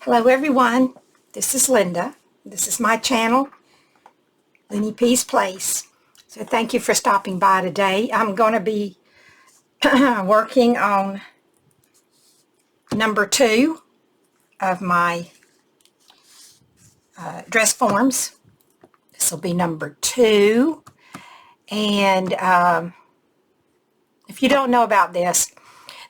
Hello everyone, this is Linda. This is my channel, Lenny P's Place. So thank you for stopping by today. I'm going to be working on number 2 of my dress forms. This will be number 2. And if you don't know about this,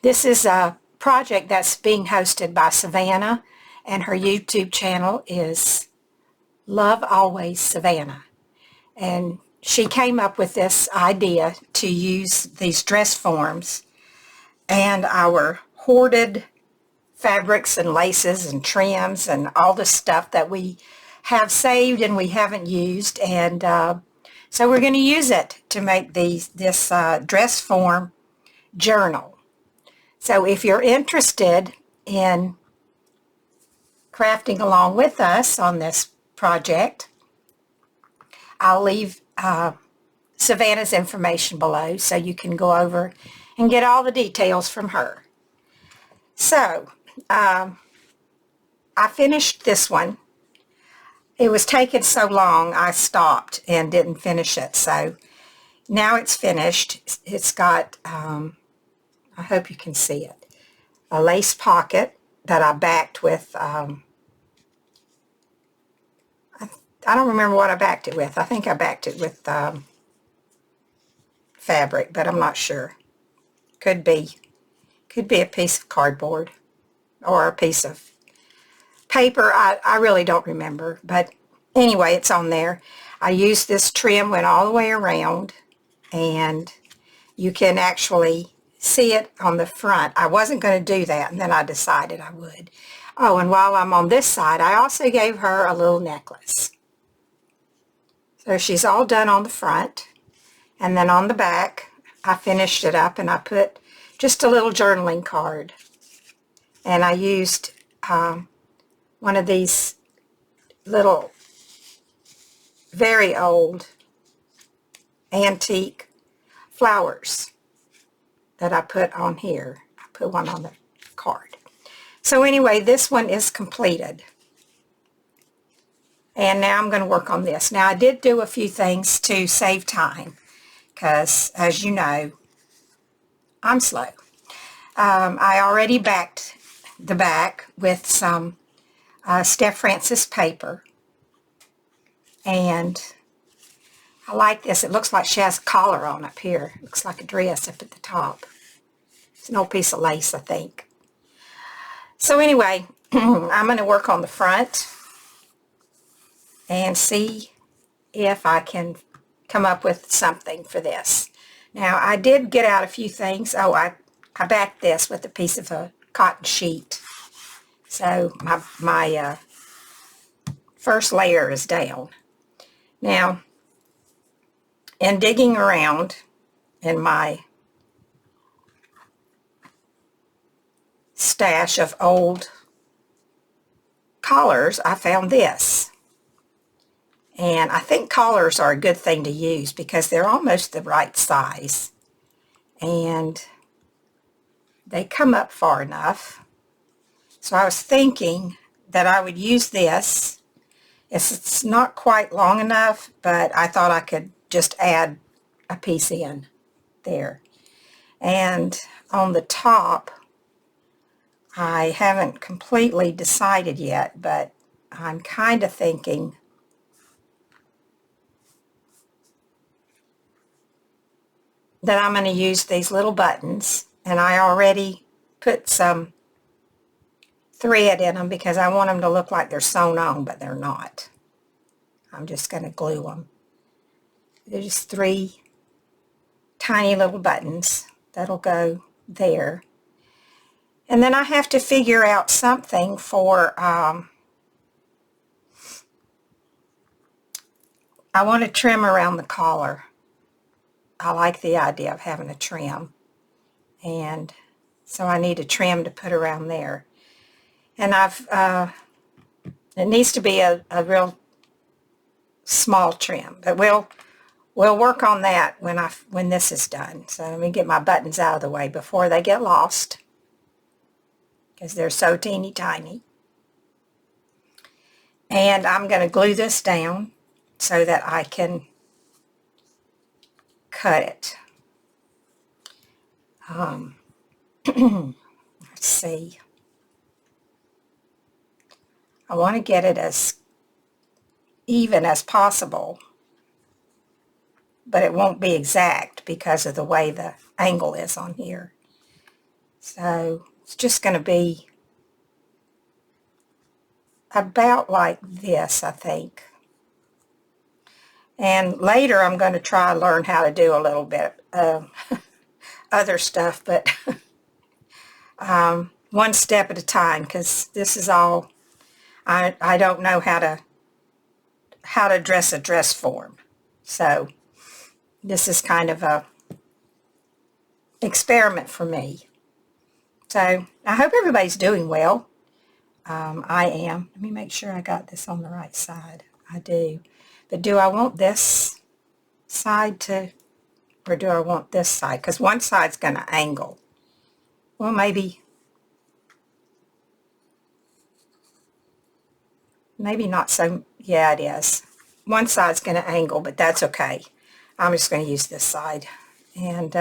this is a project that's being hosted by Savana, and her YouTube channel is Love Always Savana. And she came up with this idea to use these dress forms and our hoarded fabrics and laces and trims and all the stuff that we have saved and we haven't used. And so we're going to use it to make this dress form journal. So if you're interested in crafting along with us on this project, I'll leave Savannah's information below so you can go over and get all the details from her. So, I finished this one. It was taking so long I stopped and didn't finish it. So now it's finished. It's got, I hope you can see it, a lace pocket that I backed with, I don't remember what I backed it with. I think I backed it with fabric, but I'm not sure. Could be a piece of cardboard or a piece of paper. I really don't remember, but anyway, it's on there. I used this trim, went all the way around, and you can actually see it on the front. I wasn't going to do that, and then I decided I would. Oh, and while I'm on this side, I also gave her a little necklace. So she's all done on the front, and then on the back, I finished it up and I put just a little journaling card. And I used one of these little, very old, antique flowers that I put on here. I put one on the card. So anyway, this one is completed. And now I'm going to work on this. Now I did do a few things to save time because, as you know, I'm slow. I already backed the back with some Steph Francis paper. And I like this. It looks like she has a collar on up here. It looks like a dress up at the top. It's an old piece of lace, I think. So anyway, I'm going to work on the front and see if I can come up with something for this. Now, I did get out a few things. Oh, I backed this with a piece of a cotton sheet. So my first layer is down. Now, in digging around in my stash of old collars, I found this. And I think collars are a good thing to use because they're almost the right size. And they come up far enough. So I was thinking that I would use this. It's not quite long enough, but I thought I could just add a piece in there. And on the top, I haven't completely decided yet, but I'm kind of thinking that I'm going to use these little buttons, and I already put some thread in them because I want them to look like they're sewn on, but they're not. I'm just going to glue them. They're just 3 tiny little buttons that'll go there. And then I have to figure out something for, I want to trim around the collar. I like the idea of having a trim, and so I need a trim to put around there. And it needs to be a real small trim, but we'll work on that when this is done. So let me get my buttons out of the way before they get lost because they're so teeny tiny. And I'm going to glue this down so that I can cut it. Let's see. I want to get it as even as possible, but it won't be exact because of the way the angle is on here. So it's just going to be about like this, I think. And later I'm going to try to learn how to do a little bit of other stuff, but one step at a time, because this is all, I don't know how to dress a dress form. So this is kind of a experiment for me. So I hope everybody's doing well. I am. Let me make sure I got this on the right side. I do. But do I want this side to, or do I want this side? Because one side's going to angle. Well, maybe not so. Yeah, it is. One side's going to angle, but that's okay. I'm just going to use this side. And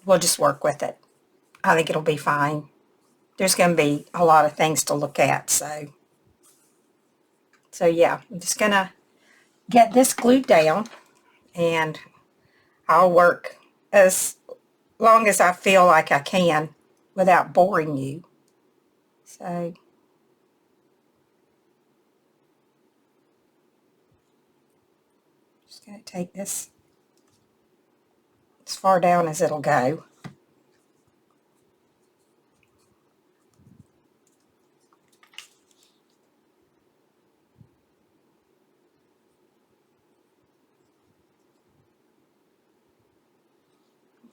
we'll just work with it. I think it'll be fine. There's going to be a lot of things to look at, so yeah, I'm just going to get this glued down, and I'll work as long as I feel like I can without boring you. So just going to take this as far down as it'll go.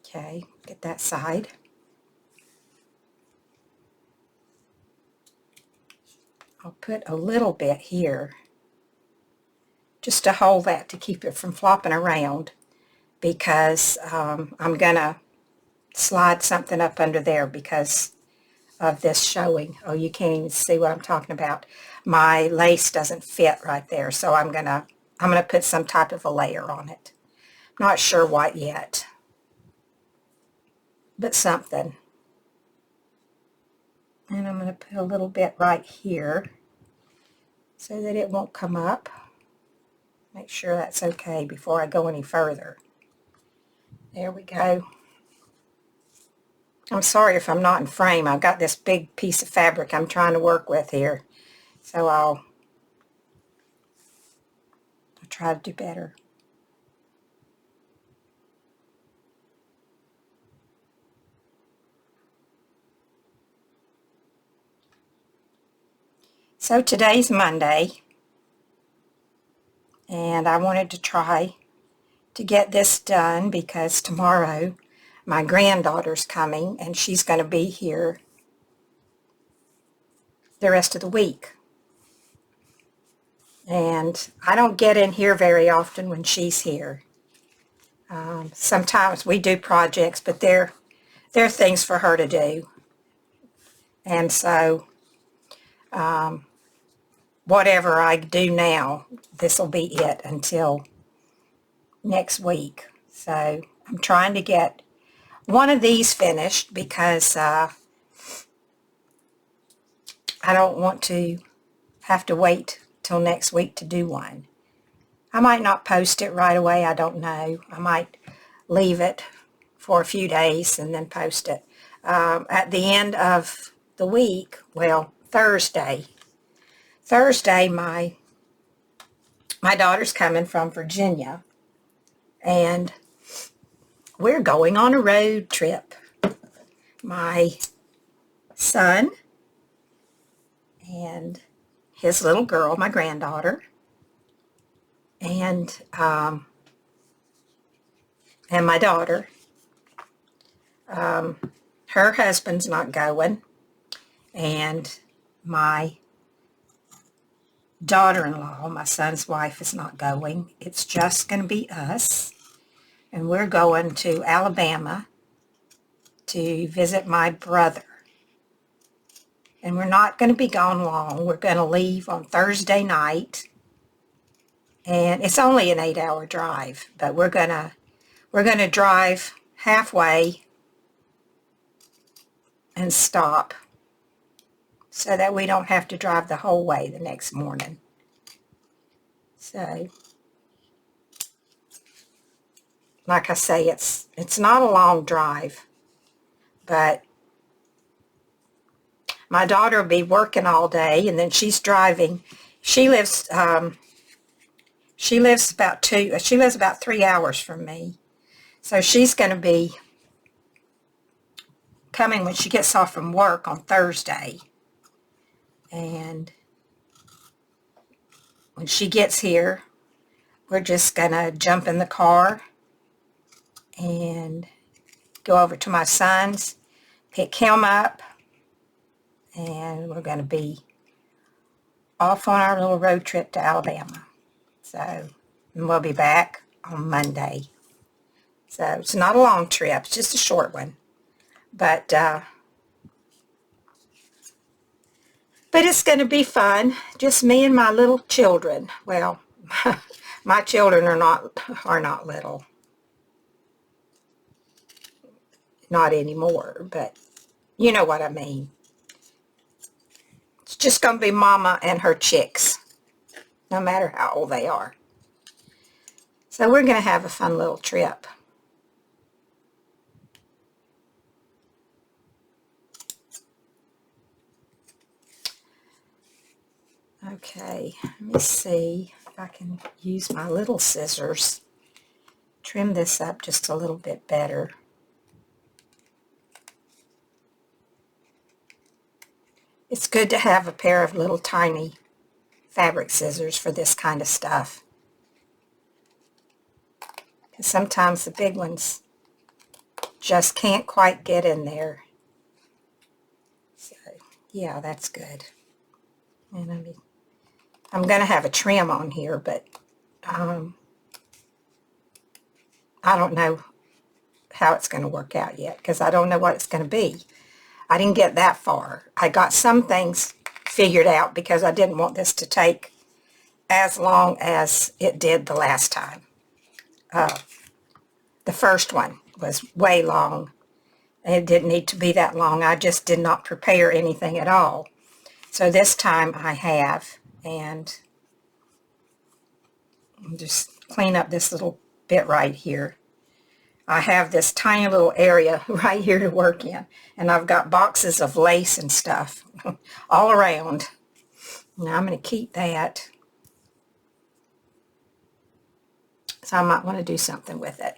Okay, get that side. I'll put a little bit here just to hold that to keep it from flopping around, because I'm going to slide something up under there because of this showing. Oh, you can't even see what I'm talking about. My lace doesn't fit right there, so I'm gonna put some type of a layer on it. Not sure what yet, but something. And I'm going to put a little bit right here so that it won't come up. Make sure that's okay before I go any further. There we go. I'm sorry if I'm not in frame. I've got this big piece of fabric I'm trying to work with here, so I'll try to do better. So today's Monday, and I wanted to try to get this done because tomorrow my granddaughter's coming and she's going to be here the rest of the week. And I don't get in here very often when she's here. Sometimes we do projects, but they're things for her to do. And so whatever I do now, this will be it until next week. So I'm trying to get one of these finished because I don't want to have to wait till next week to do one. I might not post it right away, I don't know. I might leave it for a few days and then post it. At the end of the week, well, Thursday, my daughter's coming from Virginia, and we're going on a road trip. My son and his little girl, my granddaughter, and my daughter. Her husband's not going, and my daughter-in-law, my son's wife, is not going. It's just going to be us, and we're going to Alabama to visit my brother. And we're not going to be gone long. We're going to leave on Thursday night. And it's only an 8-hour drive, but we're going to drive halfway and stop so that we don't have to drive the whole way the next morning. So, like I say, it's not a long drive, but my daughter will be working all day, and then she's driving. She lives about 3 hours from me, so she's going to be coming when she gets off from work on Thursday, and when she gets here, we're just going to jump in the car and go over to my son's, pick him up, and we're going to be off on our little road trip to Alabama. So, and we'll be back on Monday. So it's not a long trip, it's just a short one. But it's going to be fun. Just me and my little children. Well, my children are not little. Not anymore, but you know what I mean. It's just going to be Mama and her chicks, no matter how old they are. So we're going to have a fun little trip. Okay, let me see if I can use my little scissors. Trim this up just a little bit better. It's good to have a pair of little tiny fabric scissors for this kind of stuff. Because sometimes the big ones just can't quite get in there. So, yeah, that's good. And I'm going to have a trim on here, but I don't know how it's going to work out yet because I don't know what it's going to be. I didn't get that far. I got some things figured out because I didn't want this to take as long as it did the last time. The first one was way long. It didn't need to be that long. I just did not prepare anything at all. So this time I have, and I'll just clean up this little bit right here. I have this tiny little area right here to work in, and I've got boxes of lace and stuff all around. Now I'm going to keep that, so I might want to do something with it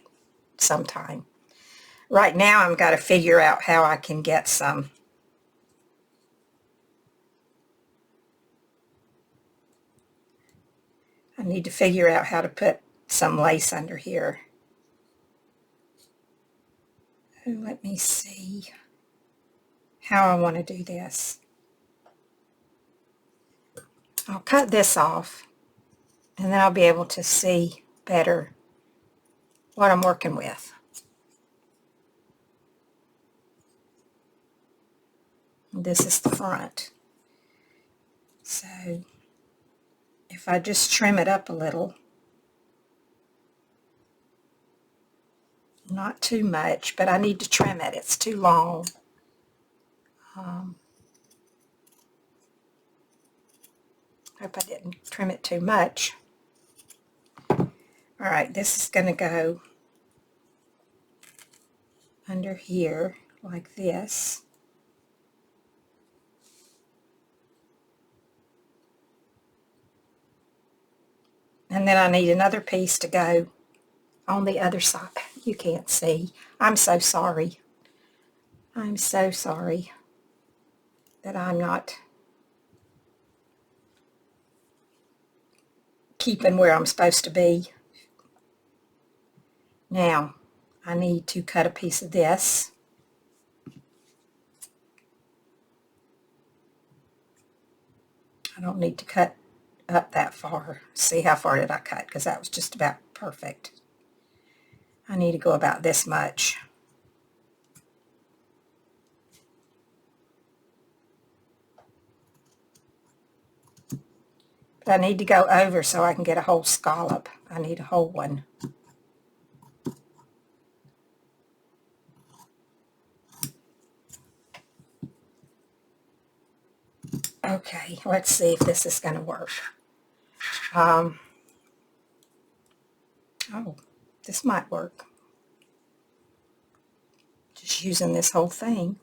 sometime. Right now I've got to figure out how I can get some I need to figure out how to put some lace under here. Oh, let me see how I want to do this. I'll cut this off, and then I'll be able to see better what I'm working with. This is the front. So if I just trim it up a little, not too much, but I need to trim it. It's too long. Hope I didn't trim it too much. All right, this is going to go under here like this. And then I need another piece to go on the other side. You can't see. I'm so sorry. I'm so sorry that I'm not keeping where I'm supposed to be. Now, I need to cut a piece of this. I don't need to cut up that far. See how far did I cut? Because that was just about perfect. I need to go about this much. But I need to go over so I can get a whole scallop. I need a whole one. Okay, let's see if this is going to work. Oh, this might work. Just using this whole thing.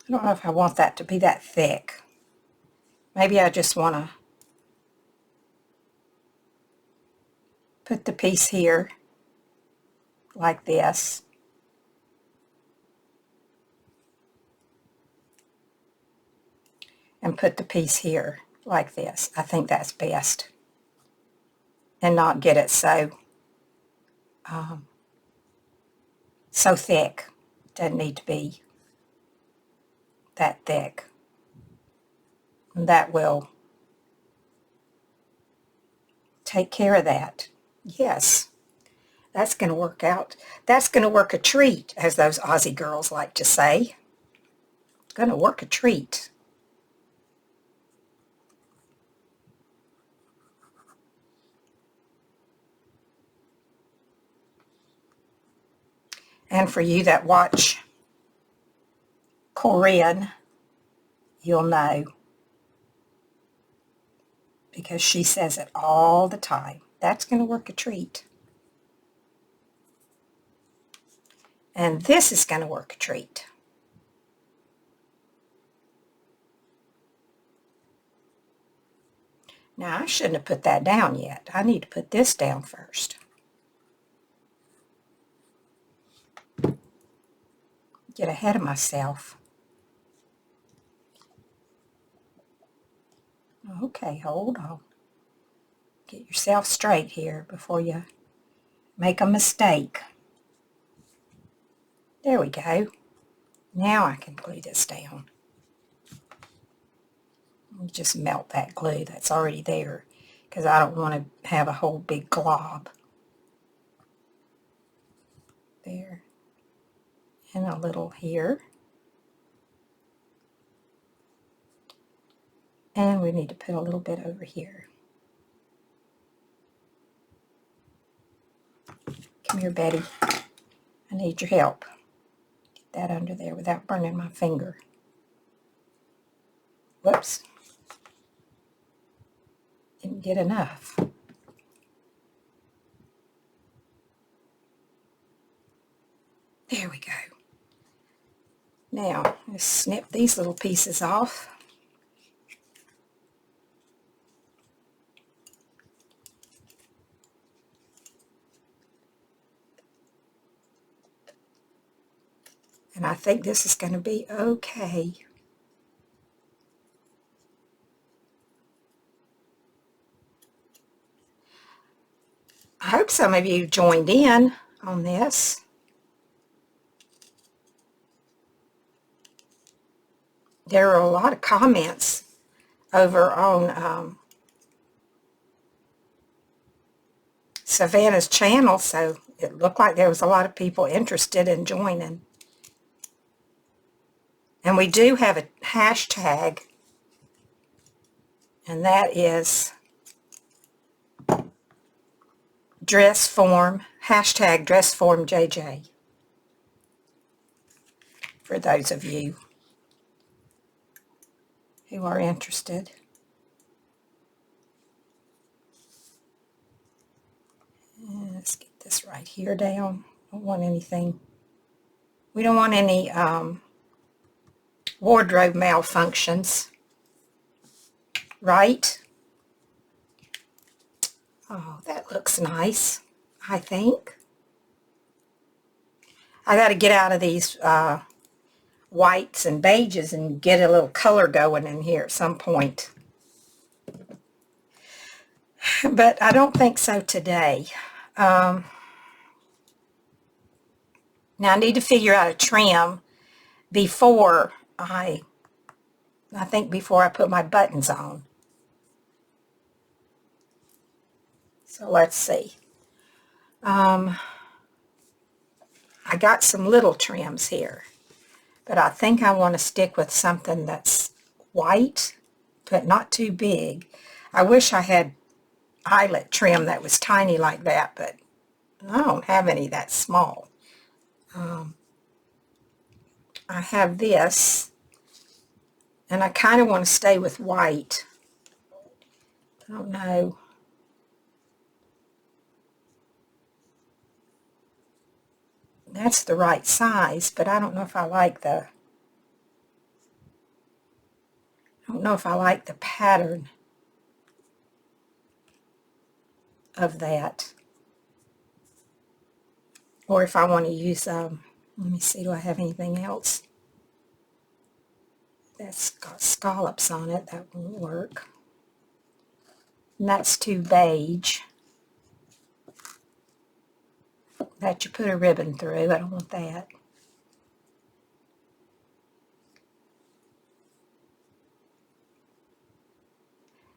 I don't know if I want that to be that thick. Maybe I just want to put the piece here like this. And put the piece here like this. I think that's best. And not get it so thick. Doesn't need to be that thick. And that will take care of that. Yes, that's going to work out. That's going to work a treat, as those Aussie girls like to say. It's going to work a treat. And for you that watch Korean, you'll know, because she says it all the time. That's going to work a treat. And this is going to work a treat. Now, I shouldn't have put that down yet. I need to put this down first. Get ahead of myself. Okay, hold on. Get yourself straight here before you make a mistake. There we go. Now I can glue this down. Just melt that glue that's already there, because I don't want to have a whole big glob. There. And a little here. And we need to put a little bit over here. Come here, Betty. I need your help. Get that under there without burning my finger. Whoops. Didn't get enough. There we go. Now, let's snip these little pieces off. And I think this is going to be okay. I hope some of you joined in on this. There are a lot of comments over on Savannah's channel, so it looked like there was a lot of people interested in joining. And we do have a hashtag, and that is #DressFormJJ, for those of you who are interested. And let's get this right here down. Don't want anything. We don't want any wardrobe malfunctions, right? Oh, that looks nice, I think. I got to get out of these whites and beiges and get a little color going in here at some point. But I don't think so today. Now I need to figure out a trim before I think before I put my buttons on. So let's see. I got some little trims here, but I think I want to stick with something that's white, but not too big. I wish I had eyelet trim that was tiny like that, but I don't have any that small. I have this, and I kind of want to stay with white. I don't know. That's the right size, but I don't know if I like the pattern of that. Or if I want to use, let me see, do I have anything else that's got scallops on it? That won't work. And that's too beige. That you put a ribbon through. I don't want that.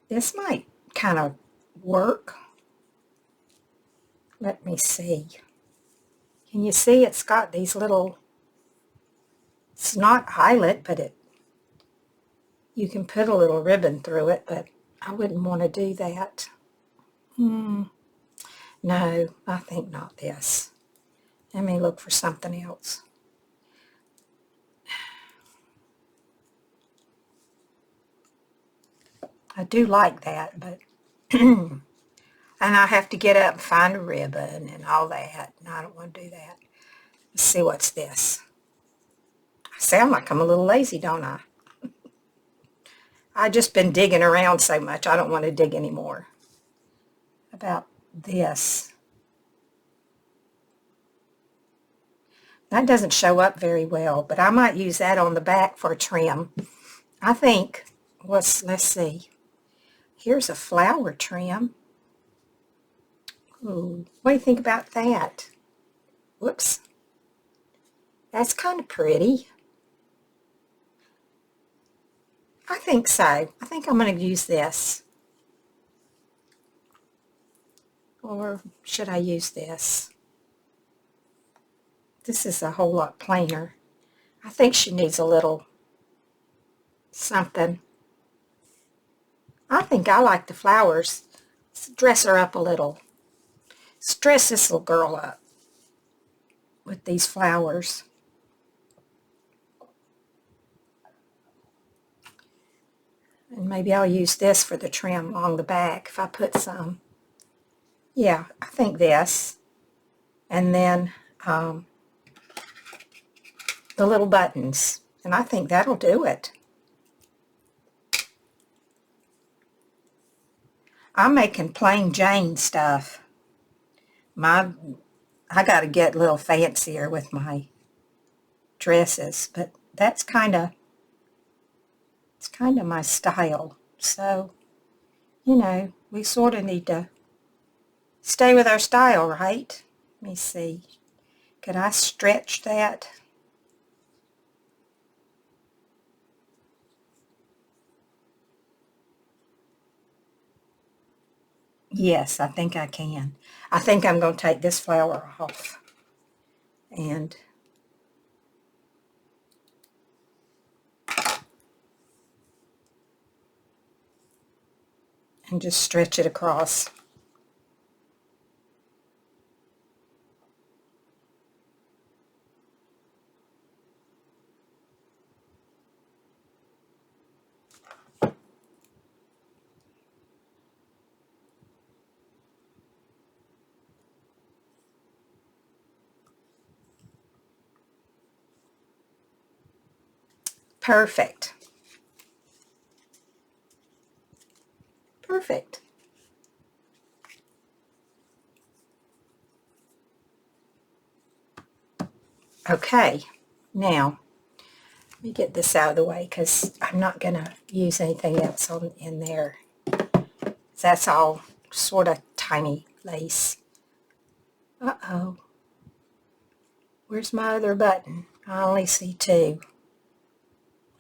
This might kind of work. Let me see. Can you see it's got these little, it's not eyelet, but you can put a little ribbon through it, but I wouldn't want to do that. No, I think not this. Let me look for something else. I do like that, but and I have to get up and find a ribbon and all that, and I don't want to do that. Let's see, what's this? I sound like I'm a little lazy, don't I? I've just been digging around so much, I don't want to dig anymore. About this. That doesn't show up very well, but I might use that on the back for a trim. I think, let's see. Here's a flower trim. Ooh, what do you think about that? Whoops. That's kind of pretty. I think so. I think I'm going to use this. Or should I use this? This is a whole lot plainer. I think she needs a little something. I think I like the flowers. Let's dress her up a little. Let's dress this little girl up with these flowers. And maybe I'll use this for the trim along the back if I put some. Yeah, I think this. And then the little buttons. And I think that'll do it. I'm making plain Jane stuff. I got to get a little fancier with my dresses, but that's it's kind of my style. So, you know, we sort of need to stay with our style, right? Let me see. Could I stretch that? Yes, I think I can. I think I'm going to take this flower off and just stretch it across. Perfect. Perfect. Okay, now Let me get this out of the way because I'm not going to use anything else in there. That's all sort of tiny lace. Uh-oh. Where's my other button? I only see two.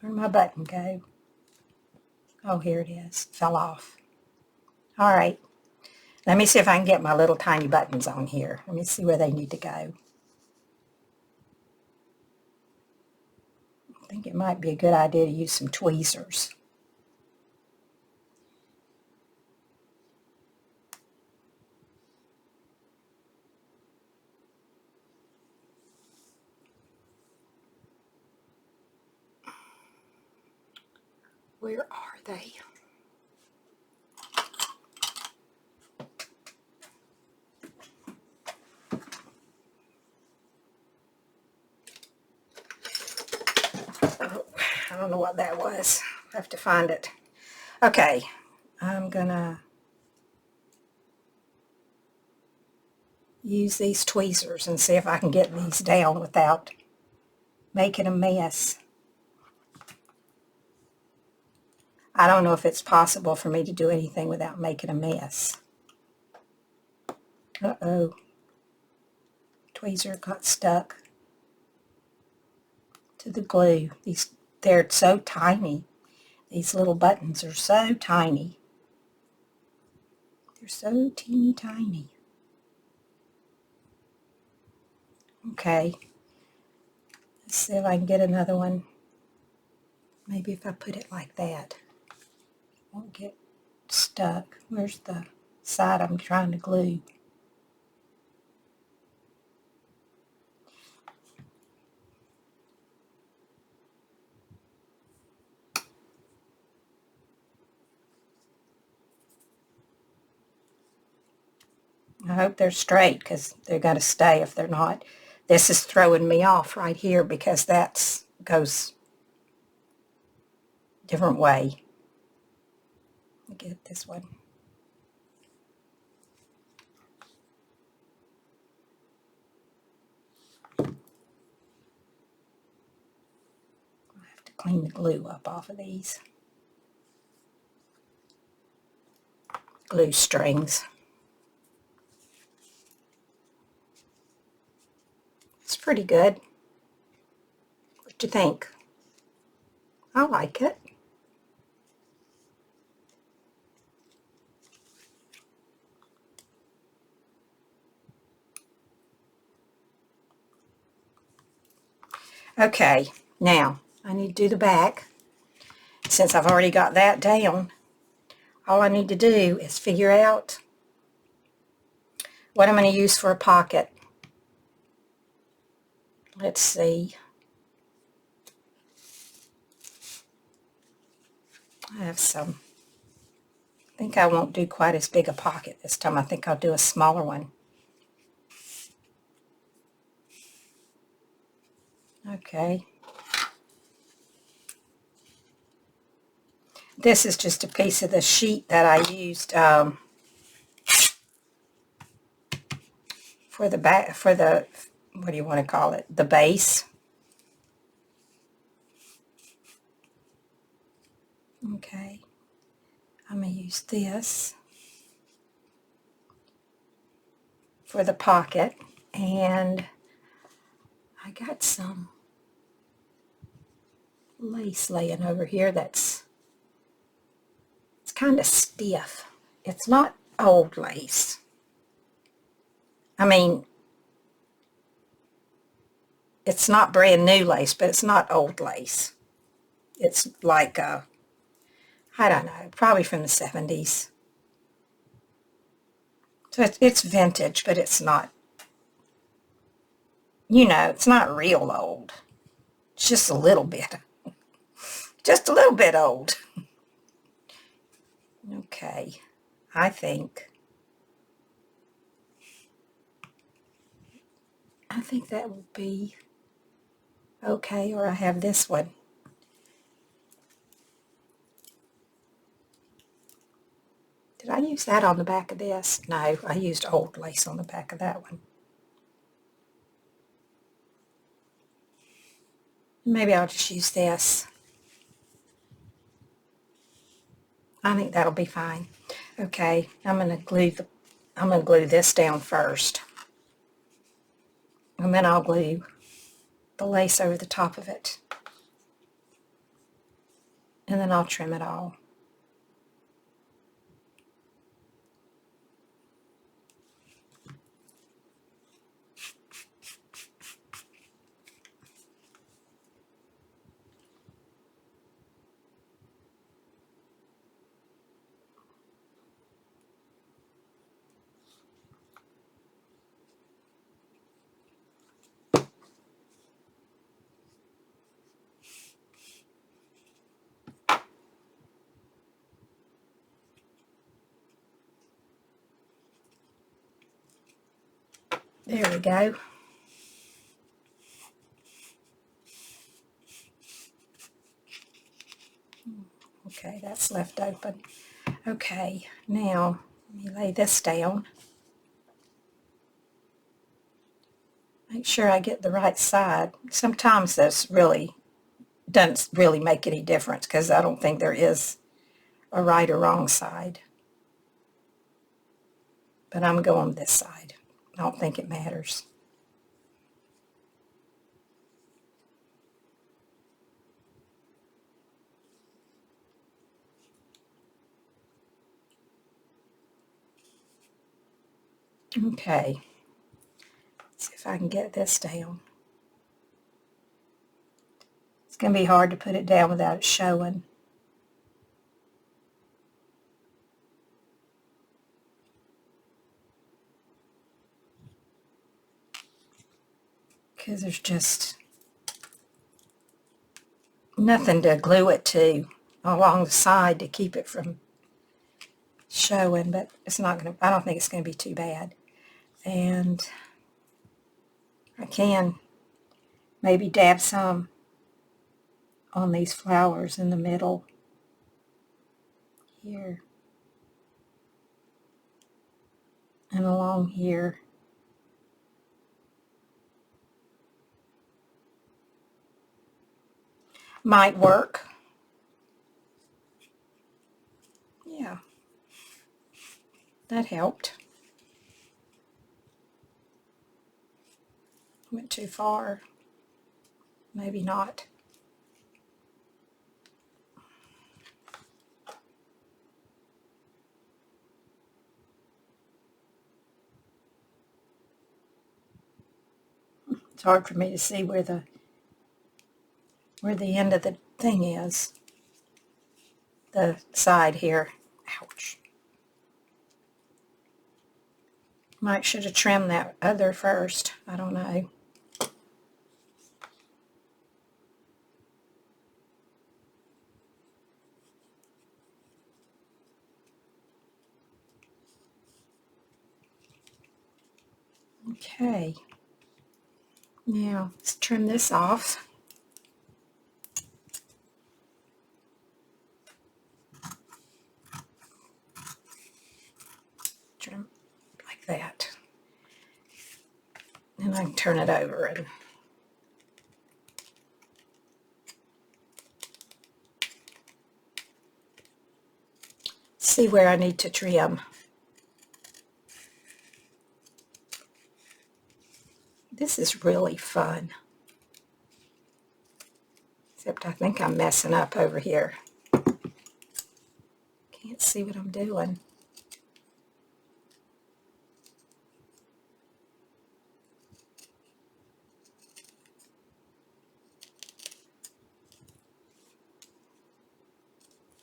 Where'd my button go? Oh, here it is. Fell off. All right. Let me see if I can get my little tiny buttons on here. Let me see where they need to go. I think it might be a good idea to use some tweezers. Where are they? Oh, I don't know what that was. I have to find it. Okay, I'm gonna use these tweezers and see if I can get these down without making a mess. I don't know if it's possible for me to do anything without making a mess. Uh-oh. Tweezer got stuck to the glue. They're so tiny. These little buttons are so tiny. They're so teeny tiny. Okay. Let's see if I can get another one. Maybe if I put it like that, it won't get stuck. Where's the side I'm trying to glue? I hope they're straight because they're going to stay if they're not. This is throwing me off right here because that goes a different way. Let me get this one. I have to clean the glue up off of these glue strings. It's pretty good. What do you think? I like it. Okay, now I need to do the back. Since I've already got that down, all I need to do is figure out what I'm going to use for a pocket. Let's see. I have some. I think I won't do quite as big a pocket this time. I think I'll do a smaller one. Okay. This is just a piece of the sheet that I used for the back, for the, what do you want to call it? The base. Okay. I'm going to use this for the pocket, and I got some lace laying over here it's kind of stiff. It's not old lace. I mean, it's not brand new lace, but it's not old lace. It's like, I don't know, probably from the 70s. So it's vintage, but it's not, it's not real old. It's just a little bit. Just a little bit old. Okay, I think that will be okay, or I have this one. Did I use that on the back of this? No, I used old lace on the back of that one. Maybe I'll just use this. I think that'll be fine. Okay, I'm going to glue this down first. And then I'll glue the lace over the top of it. And then I'll trim it all. There we go. Okay, that's left open. Okay, now let me lay this down. Make sure I get the right side. Sometimes this really doesn't really make any difference because I don't think there is a right or wrong side. But I'm going this side. I don't think it matters. Okay, let's see if I can get this down. It's going to be hard to put it down without it showing. Because there's just nothing to glue it to along the side to keep it from showing, but it's not going to, I don't think it's going to be too bad. And I can maybe dab some on these flowers in the middle here and along here. Might work. Yeah, that helped. Went too far. Maybe not. It's hard for me to see where the end of the thing is. The side here. Ouch. Might should have trimmed that other first. I don't know. Okay. Now, let's trim this off. Trim like that. And I can turn it over and see where I need to trim. This is really fun. Except I think I'm messing up over here. Can't see what I'm doing.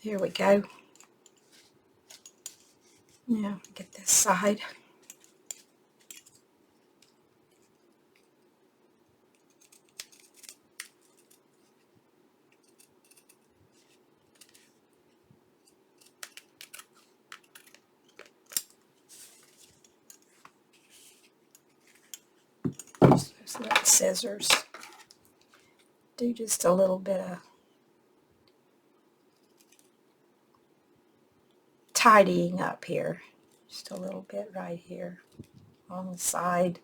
Here we go. Now get this side. Just let the scissors do just a little bit of tidying up here. Just a little bit right here on the side.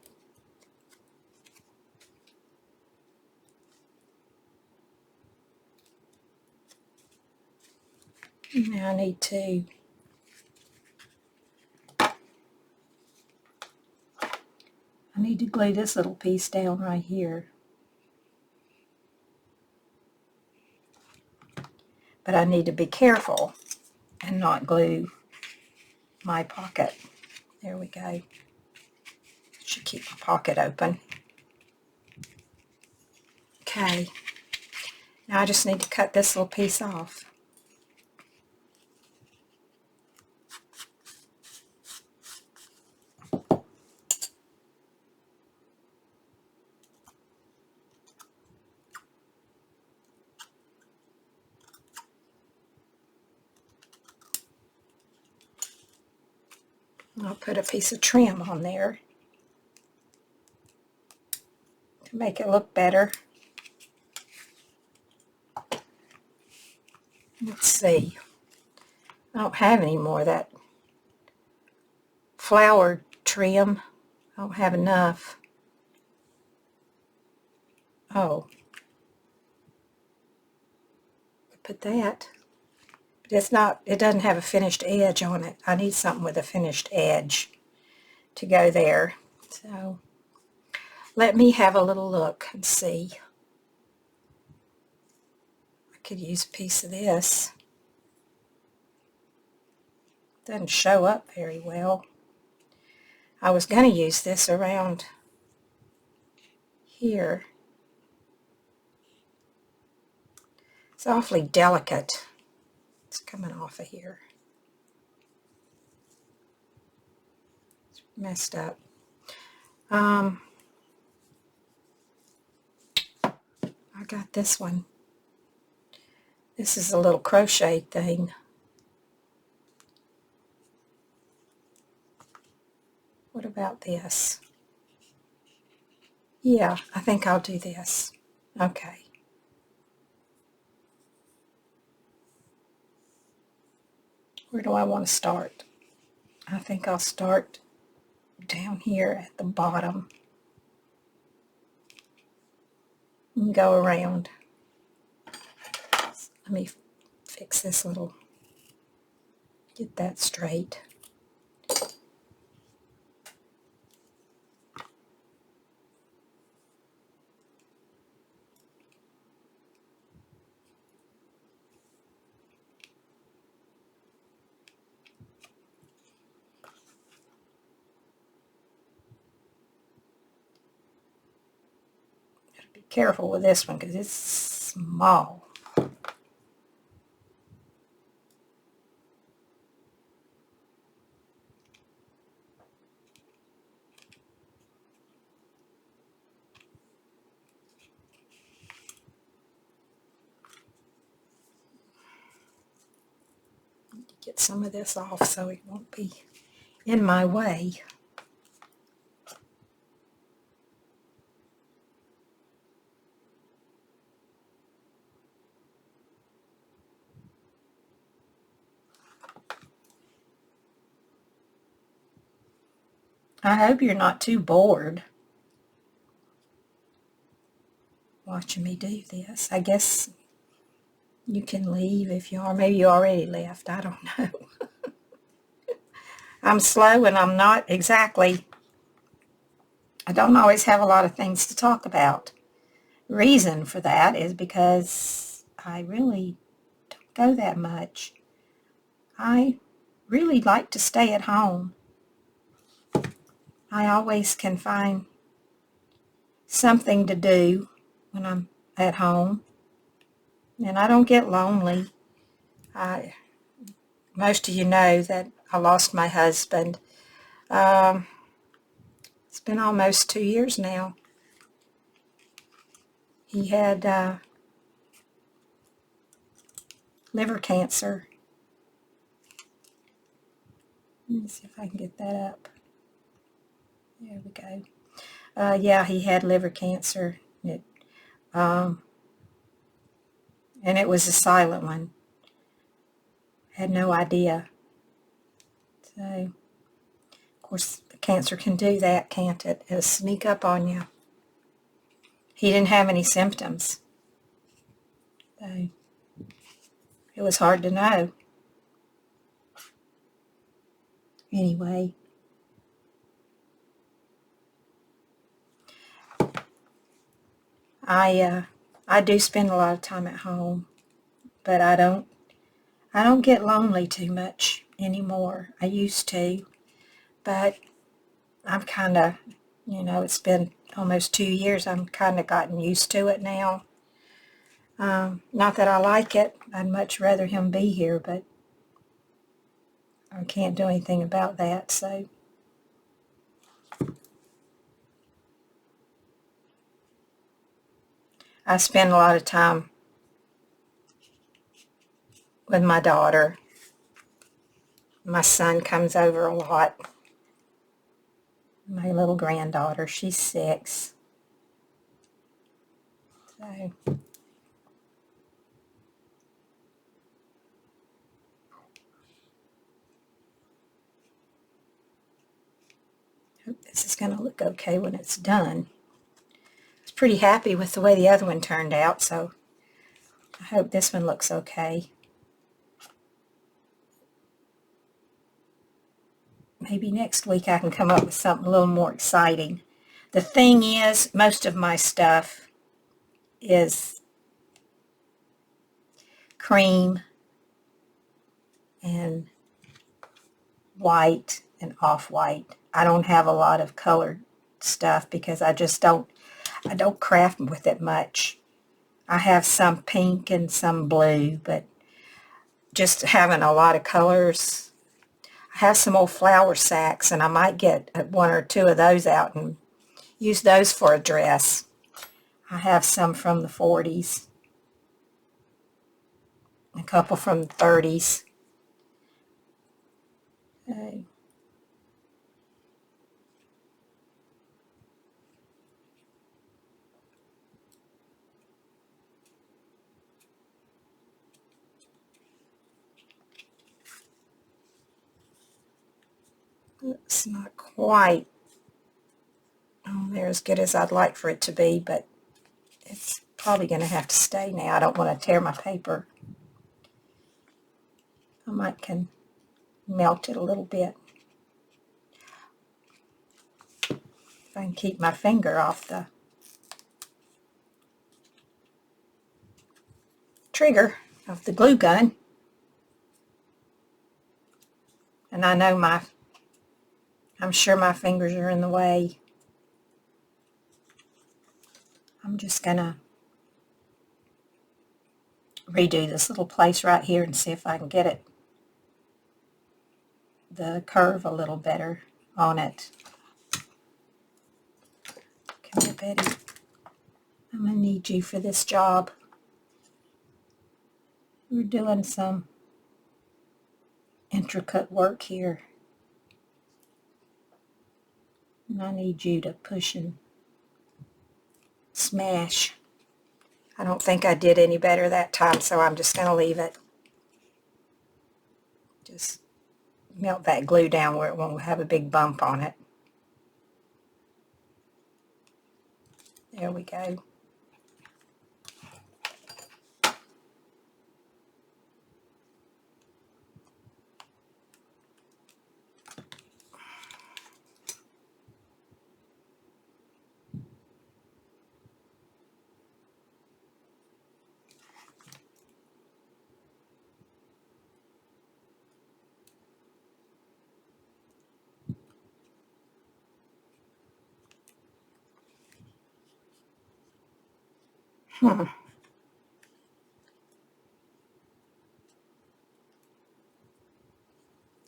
Now I need to glue this little piece down right here. But I need to be careful and not glue my pocket. There we go. Should keep my pocket open. Okay. Now I just need to cut this little piece off. I'll put a piece of trim on there to make it look better. Let's see. I don't have any more of that flower trim. I don't have enough. Oh. Put that. But it's not, it doesn't have a finished edge on it. I need something with a finished edge to go there. So let me have a little look and see. I could use a piece of this. Doesn't show up very well. I was going to use this around here. It's awfully delicate. It's coming off of here. It's messed up. I got this one. This is a little crochet thing. What about this? Yeah, I think I'll do this. Okay. Where do I want to start? I think I'll start down here at the bottom and go around. Let me fix this little, get that straight. Be careful with this one because it's small. Get some of this off so it won't be in my way. I hope you're not too bored watching me do this. I guess you can leave if you are. Maybe you already left. I don't know. I'm slow and I'm not exactly, I don't always have a lot of things to talk about. Reason for that is because I really don't go that much. I really like to stay at home. I always can find something to do when I'm at home. And I don't get lonely. Most of you know that I lost my husband. It's been almost 2 years now. He had liver cancer. Let me see if I can get that up. There we go. Yeah, he had liver cancer. And it was a silent one. Had no idea. So, of course, cancer can do that, can't it? It'll sneak up on you. He didn't have any symptoms. So, it was hard to know. Anyway, I do spend a lot of time at home, but I don't get lonely too much anymore. I used to, but I've kind of, it's been almost 2 years. I'm kind of gotten used to it now. Not that I like it. I'd much rather him be here, but I can't do anything about that, so. I spend a lot of time with my daughter. My son comes over a lot. My little granddaughter, she's 6. So, hope this is going to look okay when it's done. I was pretty happy with the way the other one turned out, so I hope this one looks okay. Maybe next week I can come up with something a little more exciting. The thing is, most of my stuff is cream and white and off-white. I don't have a lot of colored stuff because I don't craft with it much. I have some pink and some blue, but just having a lot of colors. I have some old flour sacks, and I might get 1 or 2 of those out and use those for a dress. I have some from the 40s, a couple from the 30s. It's not quite there as good as I'd like for it to be, but it's probably going to have to stay now. I don't want to tear my paper. I might can melt it a little bit. If I can keep my finger off the trigger of the glue gun. And I know I'm sure my fingers are in the way. I'm just going to redo this little place right here and see if I can get the curve a little better on it. Come here, Betty. I'm going to need you for this job. We're doing some intricate work here. And I need you to push and smash. I don't think I did any better that time, so I'm just going to leave it. Just melt that glue down where it won't have a big bump on it. There we go.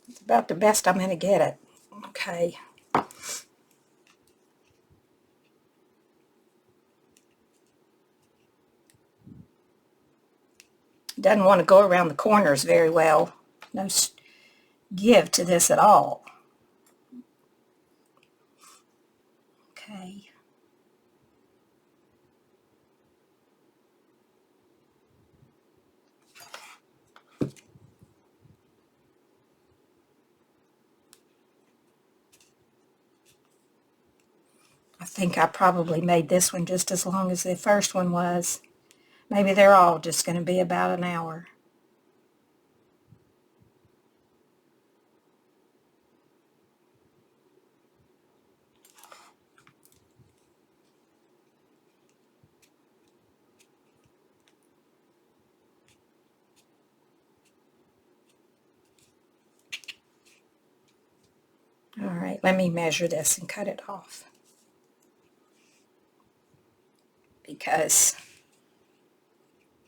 It's about the best I'm going to get it. Okay. Doesn't want to go around the corners very well. No give to this at all. Okay. I think I probably made this one just as long as the first one was. Maybe they're all just going to be about an hour. Alright, let me measure this and cut it off, because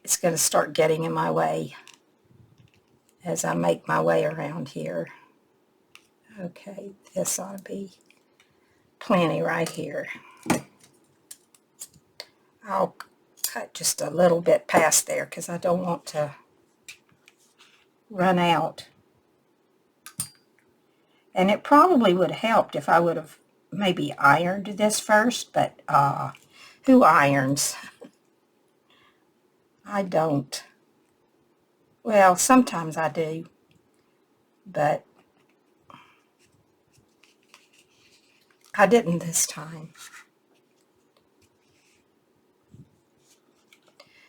it's going to start getting in my way as I make my way around here. Okay, this ought to be plenty right here. I'll cut just a little bit past there because I don't want to run out. And it probably would have helped if I would have maybe ironed this first, but who irons? I don't. Well, sometimes I do, but I didn't this time.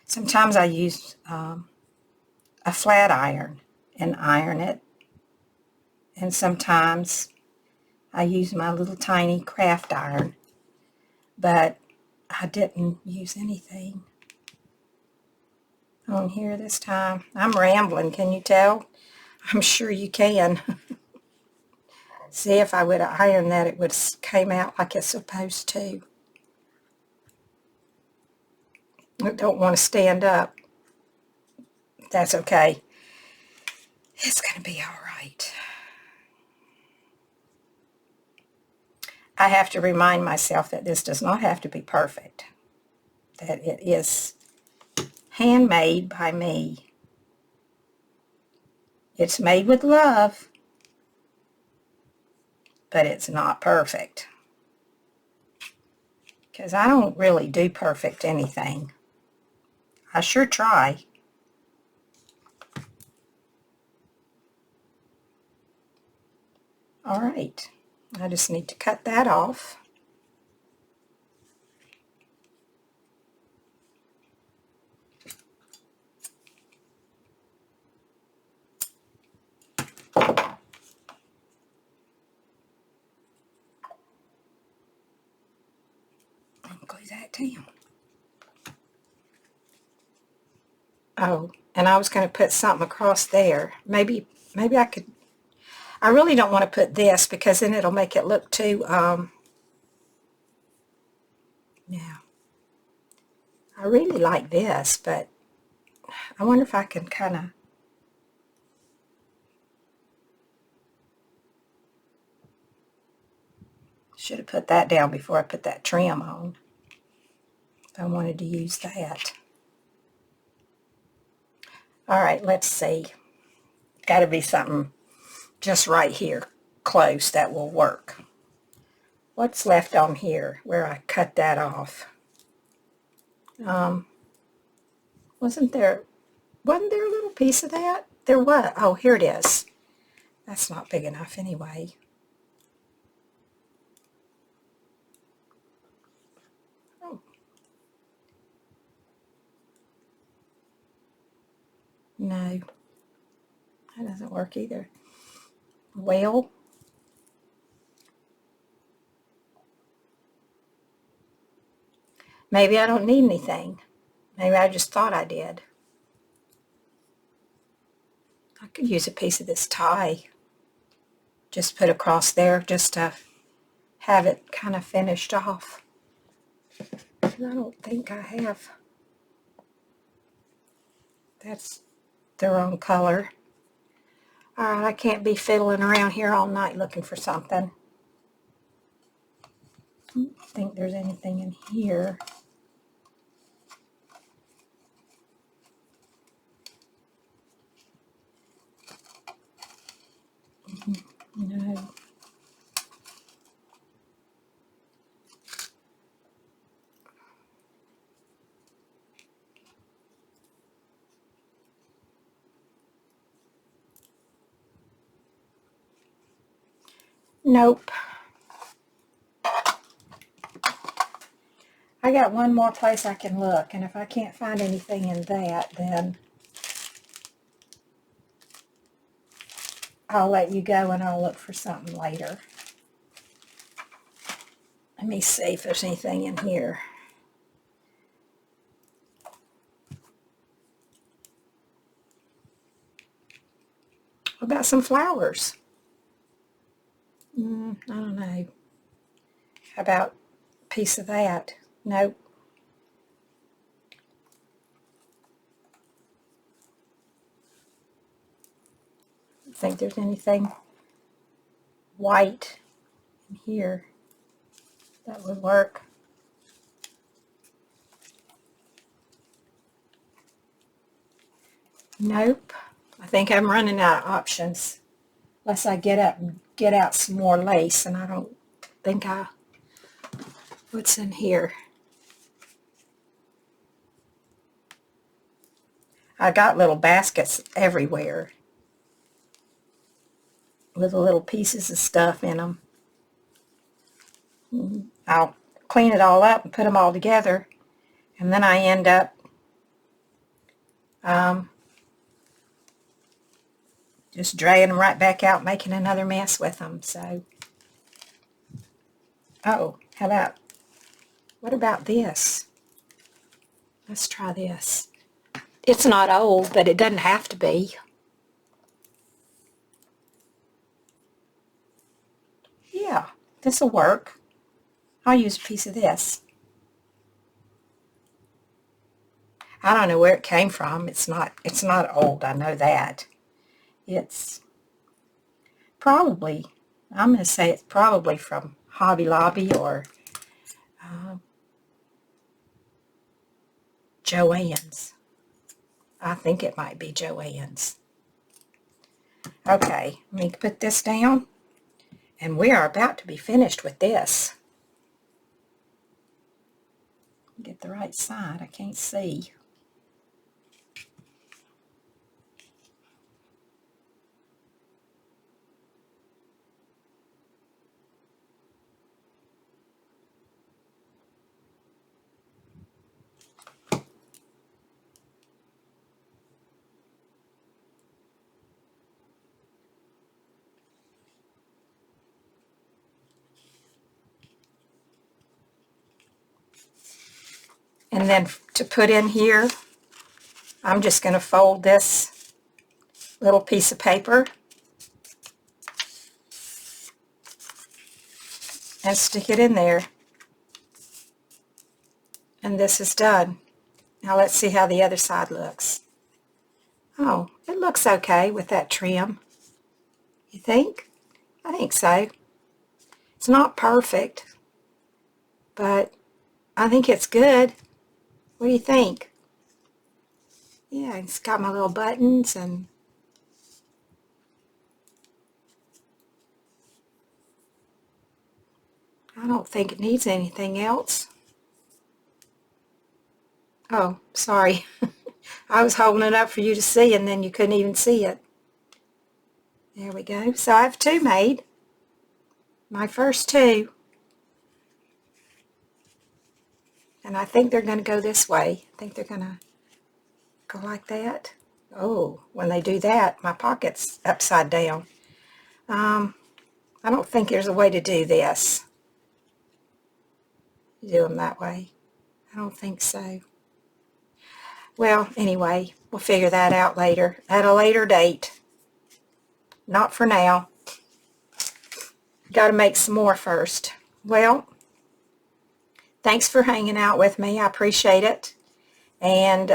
Sometimes I use a flat iron and iron it, and sometimes I use my little tiny craft iron, but I didn't use anything on here this time. I'm rambling, can you tell? I'm sure you can. See, if I would have ironed that, it would have came out like it's supposed to. I don't want to stand up. That's okay. It's going to be all right. I have to remind myself that this does not have to be perfect, that it is handmade by me. It's made with love, but it's not perfect, because I don't really do perfect anything. I sure try. All right, I just need to cut that off. And glue that down. Oh, and I was going to put something across there. Maybe I could. I really don't want to put this because then it'll make it look too, yeah. I really like this, but I wonder if I can kind of, should have put that down before I put that trim on. If I wanted to use that. All right, let's see. Got to be something just right here, close, that will work. What's left on here where I cut that off? Wasn't there a little piece of that? There was. Oh, here it is. That's not big enough anyway. Oh. No, that doesn't work either. Well, maybe I don't need anything. Maybe I just thought I did. I could use a piece of this tie. Just put across there just to have it kind of finished off. I don't think I have. That's the wrong color. Alright, I can't be fiddling around here all night looking for something. I don't think there's anything in here. No. Nope. I got one more place I can look, and if I can't find anything in that, then I'll let you go and I'll look for something later. Let me see if there's anything in here. What about some flowers? I don't know. How about a piece of that? Nope. I don't think there's anything white in here that would work. Nope. I think I'm running out of options. Unless I get up and get out some more lace, and I don't think what's in here? I got little baskets everywhere with little pieces of stuff in them. I'll clean it all up and put them all together, and then I end up just dragging them right back out, making another mess with them. So, oh, what about this? Let's try this. It's not old, but it doesn't have to be. Yeah, this will work. I'll use a piece of this. I don't know where it came from. It's not old, I know that. It's probably, I'm going to say it's probably from Hobby Lobby or Joann's. I think it might be Joann's. Okay, let me put this down, and we are about to be finished with this. Get the right side, I can't see. And then to put in here, I'm just going to fold this little piece of paper and stick it in there. And this is done. Now let's see how the other side looks. Oh, it looks okay with that trim. You think? I think so. It's not perfect, but I think it's good. What do you think? Yeah, it's got my little buttons, and I don't think it needs anything else. Oh, sorry. I was holding it up for you to see, and then you couldn't even see it. There we go. So I have two made. My first two. And I think they're going to go this way. I think they're going to go like that. Oh, when they do that, my pocket's upside down. I don't think there's a way to do this. Do them that way. I don't think so. Well, anyway, we'll figure that out later, at a later date. Not for now. Got to make some more first. Well, thanks for hanging out with me. I appreciate it. And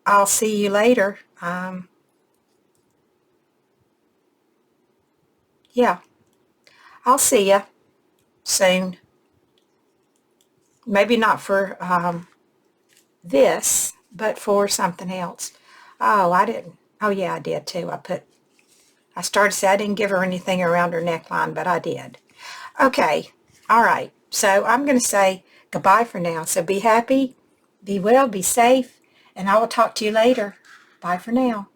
I'll see you later. Yeah, I'll see you soon. Maybe not for this, but for something else. Oh, I didn't. Oh, yeah, I did too. I started to say I didn't give her anything around her neckline, but I did. Okay, all right. So I'm going to say goodbye for now. So be happy, be well, be safe, and I will talk to you later. Bye for now.